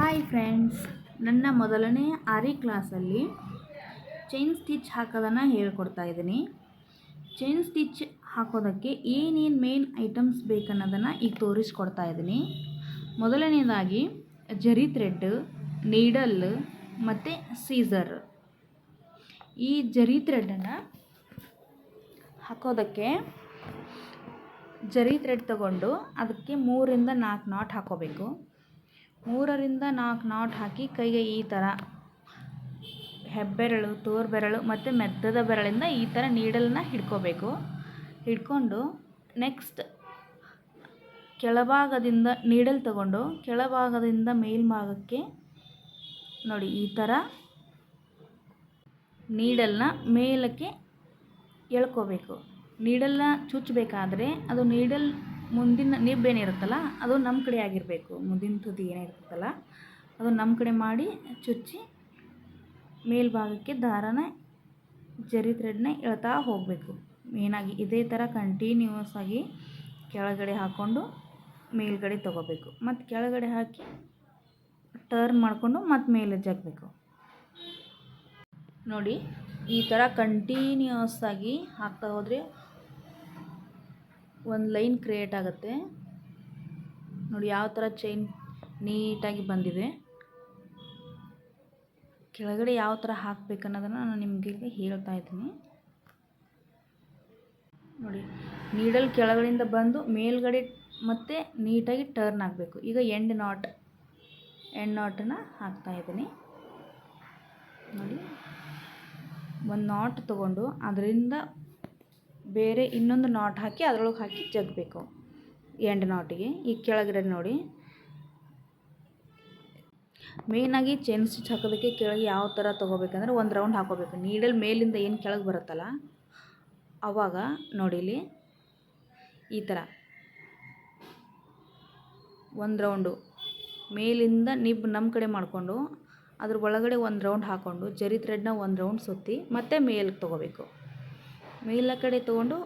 Hi friends, ನನ್ನ ಮೊದಲನೇ ಆರಿ ಕ್ಲಾಸಲ್ಲಿ ಚೈನ್ ಸ್ಟಿಚ್ ಹಾಕೋದನ್ನು ಹೇಳ್ಕೊಡ್ತಾ ಇದ್ದೀನಿ. ಚೈನ್ ಸ್ಟಿಚ್ ಹಾಕೋದಕ್ಕೆ ಏನೇನು ಮೇನ್ ಐಟಮ್ಸ್ ಬೇಕನ್ನೋದನ್ನು ಈಗ ತೋರಿಸ್ಕೊಡ್ತಾ ಇದ್ದೀನಿ. ಮೊದಲನೇದಾಗಿ ಜರಿ ಥ್ರೆಡ್, ನೀಡಲ್ ಮತ್ತು ಸೀಸರ್. ಈ ಜರಿ ಥ್ರೆಡನ್ನು ಹಾಕೋದಕ್ಕೆ ಜರಿ ಥ್ರೆಡ್ ತಗೊಂಡು ಅದಕ್ಕೆ 3 ರಿಂದ 4 ನಾಟ್ ಹಾಕೋಬೇಕು. 3 ರಿಂದ 4 ನಾಟ್ ಹಾಕಿ ಕೈಗೆ ಈ ಥರ ಹೆಬ್ಬೆರಳು, ತೋರ್ಬೆರಳು ಮತ್ತು ಮೆದ್ದದ ಬೆರಳಿಂದ ಈ ಥರ ನೀಡಲ್ನ ಹಿಡ್ಕೋಬೇಕು. ಹಿಡ್ಕೊಂಡು ನೆಕ್ಸ್ಟ್ ಕೆಳಭಾಗದಿಂದ ನೀಡಲ್ ತಗೊಂಡು ಕೆಳಭಾಗದಿಂದ ಮೇಲ್ಭಾಗಕ್ಕೆ ನೋಡಿ ಈ ಥರ ನೀಡಲ್ನ ಮೇಲಕ್ಕೆ ಎಳ್ಕೋಬೇಕು. ನೀಡಲ್ನ ಚುಚ್ಚಬೇಕಾದ್ರೆ ಅದು ನೀಡಲ್ ಮುಂದಿನ ನಿಬ್ಬೇನಿರುತ್ತಲ್ಲ ಅದು ನಮ್ಮ ಕಡೆ ಆಗಿರಬೇಕು. ಮುಂದಿನ ತುದಿ ಏನಿರುತ್ತಲ್ಲ ಅದು ನಮ್ಮ ಕಡೆ ಮಾಡಿ ಚುಚ್ಚಿ ಮೇಲ್ಭಾಗಕ್ಕೆ ದಾರನ ಜರಿ ಥ್ರೆಡ್ನ ಎಳ್ತಾ ಹೋಗಬೇಕು. ಮೇನಾಗಿ ಇದೇ ಥರ ಕಂಟಿನ್ಯೂಸ್ ಆಗಿ ಕೆಳಗಡೆ ಹಾಕ್ಕೊಂಡು ಮೇಲ್ಗಡೆ ತೊಗೋಬೇಕು. ಮತ್ತು ಕೆಳಗಡೆ ಹಾಕಿ ಟರ್ನ್ ಮಾಡಿಕೊಂಡು ಮತ್ತು ಮೇಲೆ ಜಗ್ಬೇಕು. ನೋಡಿ ಈ ಥರ ಕಂಟಿನ್ಯೂಸ್ ಆಗಿ ಹಾಕ್ತಾ ಹೋದರೆ ಒಂದು ಲೈನ್ ಕ್ರಿಯೇಟ್ ಆಗುತ್ತೆ. ನೋಡಿ ಯಾವ ಥರ ಚೈನ್ ನೀಟಾಗಿ ಬಂದಿದೆ. ಕೆಳಗಡೆ ಯಾವ ಥರ ಹಾಕಬೇಕನ್ನೋದನ್ನು ನಾನು ನಿಮಗೆ ಹೇಳ್ತಾ ಇದ್ದೀನಿ. ನೋಡಿ ನೀಡಲ್ ಕೆಳಗಡೆಯಿಂದ ಬಂದು ಮೇಲ್ಗಡೆ ಮತ್ತೆ ನೀಟಾಗಿ ಟರ್ನ್ ಆಗಬೇಕು. ಈಗ ಎಂಡ್ ನಾಟನ್ನು ಹಾಕ್ತಾ ಇದ್ದೀನಿ. ನೋಡಿ ಒಂದು ನಾಟ್ ತಗೊಂಡು ಅದರಿಂದ ಬೇರೆ ಇನ್ನೊಂದು ನಾಟ್ ಹಾಕಿ ಅದರೊಳಗೆ ಹಾಕಿ ಜಗ್ಬೇಕು ಎಂಡ್ ನಾಟಿಗೆ. ಈ ಕೆಳಗಡೆ ನೋಡಿ ಮೇಯ್ನಾಗಿ ಚೈನ್ ಸ್ಟಿಚ್ ಹಾಕೋದಕ್ಕೆ ಕೆಳಗೆ ಯಾವ ಥರ ತೊಗೋಬೇಕಂದ್ರೆ ಒಂದು ರೌಂಡ್ ಹಾಕೋಬೇಕು. ನೀಡಲ್ ಮೇಲಿಂದ ಏನು ಕೆಳಗೆ ಬರುತ್ತಲ್ಲ ಆವಾಗ ನೋಡಿಲಿ ಈ ಥರ ಒಂದು ರೌಂಡು ಮೇಲಿಂದ ನಿಬ್ ನಮ್ಮ ಕಡೆ ಮಾಡಿಕೊಂಡು ಅದ್ರ ಒಳಗಡೆ ಒಂದು ರೌಂಡ್ ಹಾಕ್ಕೊಂಡು ಜರಿ ಥ್ರೆಡ್ನ ಒಂದು ರೌಂಡ್ ಸುತ್ತಿ ಮತ್ತೆ ಮೇಲಕ್ಕೆ ತೊಗೋಬೇಕು. ಮೇಲ ಕಡೆ ತೊಗೊಂಡು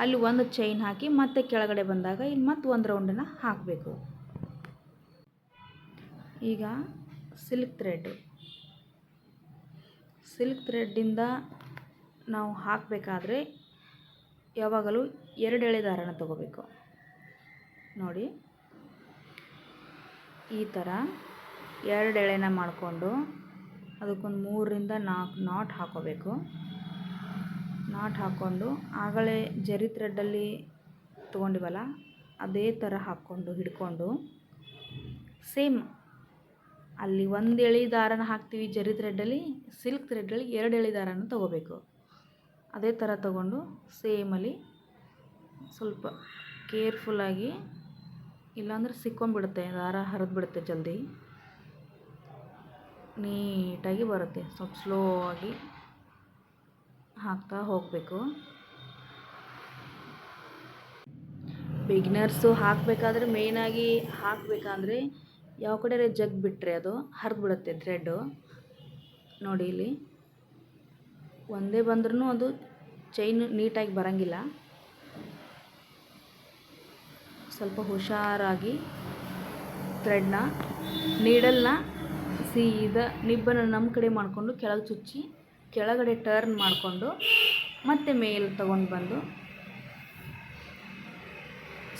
ಅಲ್ಲಿ ಒಂದು ಚೈನ್ ಹಾಕಿ ಮತ್ತೆ ಕೆಳಗಡೆ ಬಂದಾಗ ಇಲ್ಲಿ ಮತ್ತೆ ಒಂದು ರೌಂಡನ್ನು ಹಾಕಬೇಕು. ಈಗ ಸಿಲ್ಕ್ ಥ್ರೆಡ್ಡಿಂದ ನಾವು ಹಾಕಬೇಕಾದ್ರೆ ಯಾವಾಗಲೂ 2 ಎಳೆ ದಾರನ ತೊಗೋಬೇಕು. ನೋಡಿ ಈ ಥರ 2 ಎಳೆನ ಮಾಡಿಕೊಂಡು ಅದಕ್ಕೊಂದು 3 ರಿಂದ 4 ನಾಟ್ ಹಾಕೋಬೇಕು. ನಾಟ್ ಹಾಕ್ಕೊಂಡು ಆಗಲೇ ಜರಿ ಥ್ರೆಡ್ಡಲ್ಲಿ ತೊಗೊಂಡಿವಲ್ಲ ಅದೇ ಥರ ಹಾಕ್ಕೊಂಡು ಹಿಡ್ಕೊಂಡು ಸೇಮ್ ಅಲ್ಲಿ 1 ಎಳೆ ದಾರನ ಹಾಕ್ತೀವಿ ಜರಿ ಥ್ರೆಡ್ಡಲ್ಲಿ, ಸಿಲ್ಕ್ ಥ್ರೆಡ್ಡಲ್ಲಿ 2 ಎಳೆ ದಾರನ ತೊಗೋಬೇಕು. ಅದೇ ಥರ ತೊಗೊಂಡು ಸೇಮಲ್ಲಿ ಸ್ವಲ್ಪ ಕೇರ್ಫುಲ್ಲಾಗಿ, ಇಲ್ಲಾಂದರೆ ಸಿಕ್ಕೊಂಬಿಡುತ್ತೆ, ದಾರ ಹರಿದ್ಬಿಡುತ್ತೆ ಜಲ್ದಿ. ನೀಟಾಗಿ ಬರುತ್ತೆ. ಸ್ವಲ್ಪ ಸ್ಲೋ ಆಗಿ ಹಾಕ್ತಾ ಹೋಗಬೇಕು. ಬಿಗಿನರ್ಸು ಹಾಕಬೇಕಾದ್ರೆ ಮೇಯ್ನಾಗಿ ಹಾಕಬೇಕಾದ್ರೆ ಯಾವ ಕಡೆ ಜಗ್ ಬಿಟ್ಟರೆ ಅದು ಹರಿದು ಬಿಡುತ್ತೆ ಥ್ರೆಡ್ಡು. ನೋಡಿ ಇಲ್ಲಿ ಒಂದೇ ಬಂದ್ರೂ ಅದು ಚೈನ್ ನೀಟಾಗಿ ಬರೋಂಗಿಲ್ಲ. ಸ್ವಲ್ಪ ಹುಷಾರಾಗಿ ಥ್ರೆಡ್ನ ನೀಡಲ್ನ ಸೀದಾ ನಿಬ್ಬನ್ನು ನಮ್ಮ ಕಡೆ ಮಾಡಿಕೊಂಡು ಕೆಳಗೆ ಚುಚ್ಚಿ ಕೆಳಗಡೆ ಟರ್ನ್ ಮಾಡಿಕೊಂಡು ಮತ್ತೆ ಮೇಲೆ ತಗೊಂಡು ಬಂದು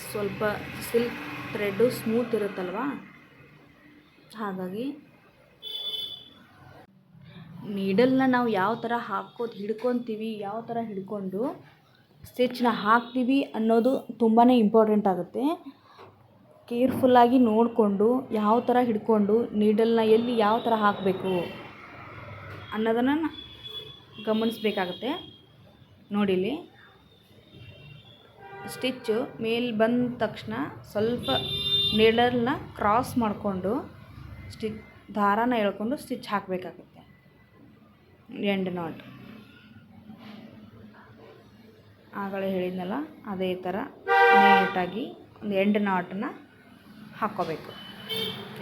ಸ್ವಲ್ಪ ಸಿಲ್ಕ್ ಥ್ರೆಡ್ಡು ಸ್ಮೂತ್ ಇರುತ್ತಲ್ವ, ಹಾಗಾಗಿ ನೀಡಲ್ನ ನಾವು ಯಾವ ಥರ ಹಿಡ್ಕೊತೀವಿ, ಯಾವ ಥರ ಹಿಡ್ಕೊಂಡು ಸ್ಟಿಚ್ನ ಹಾಕ್ತೀವಿ ಅನ್ನೋದು ತುಂಬಾ ಇಂಪಾರ್ಟೆಂಟ್ ಆಗುತ್ತೆ. ಕೇರ್ಫುಲ್ಲಾಗಿ ನೋಡಿಕೊಂಡು ಯಾವ ಥರ ಹಿಡ್ಕೊಂಡು ನೀಡಲ್ನ ಎಲ್ಲಿ ಯಾವ ಥರ ಹಾಕಬೇಕು ಅನ್ನೋದನ್ನು ಗಮನಿಸಬೇಕಾಗತ್ತೆ. ನೋಡಿಲಿ ಸ್ಟಿಚ್ಚು ಮೇಲೆ ಬಂದ ತಕ್ಷಣ ಸ್ವಲ್ಪ ನೀಡಲ್ನ ಕ್ರಾಸ್ ಮಾಡಿಕೊಂಡು ದಾರಾನ ಎಳ್ಕೊಂಡು ಸ್ಟಿಚ್ ಹಾಕಬೇಕಾಗುತ್ತೆ. ಎಂಡ್ ನಾಟ್ ಆಗಲೇ ಹೇಳಿದ್ನಲ್ಲ ಅದೇ ಥರ ನೀಟಾಗಿ ಒಂದು ಎಂಡ್ ನಾಟನ್ನು ಹಾಕ್ಕೋಬೇಕು.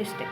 ಇಷ್ಟೇ.